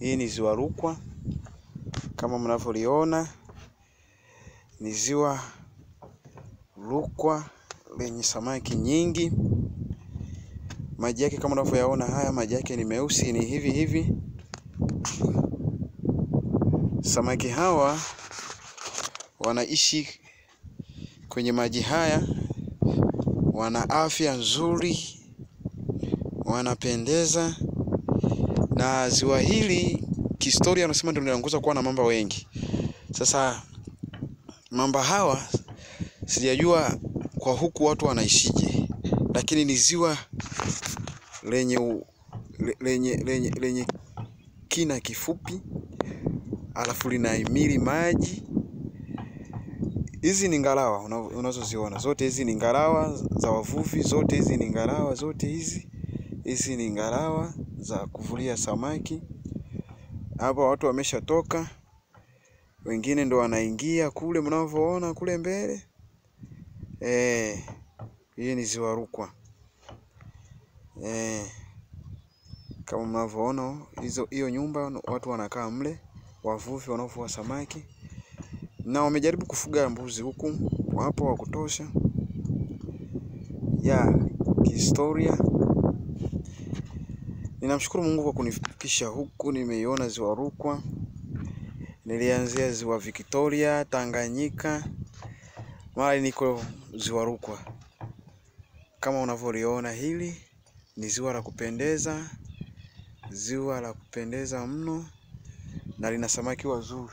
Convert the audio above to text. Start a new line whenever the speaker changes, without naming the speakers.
Hii ni ziwa Rukwa. Kama mnavyoliona ni ziwa Rukwa lenye samaki nyingi. Maji yake kama unavyoyaona, haya maji yake ni meusi, ni hivi. Samaki hawa wanaishi kwenye maji haya, wana afya nzuri, wanapendeza. Na ziwa hili kihistoria wanasema ndio linaongoza kuwa na mamba wengi. Sasa mamba hawa sijajua kwa huku watu wanaishije, lakini ni ziwa lenye kina kifupi, alafu linahimili maji. Hizi ni ngalawa unazoziona, zote hizi ni ngalawa za wavuvi, zote hizi ni ngalawa, zote hizi ni ngalawa za kuvulia samaki. Hapa watu wameshatoka, wengine ndo wanaingia kule mnavyoona kule mbele. Hii ni ziwa Rukwa. Kama mnavyoona hiyo nyumba, watu wanakaa mle, wavuvi wanaovua samaki. Na wamejaribu kufuga mbuzi huku, wapo wa kutosha. Kihistoria ninamshukuru Mungu kwa kunifikisha huku. Nimeiona ziwa Rukwa. Nilianzia ziwa Victoria, Tanganyika, mara niko ziwa Rukwa. Kama unavyoliona, hili ni ziwa la kupendeza, ziwa la kupendeza mno, na lina samaki wazuri.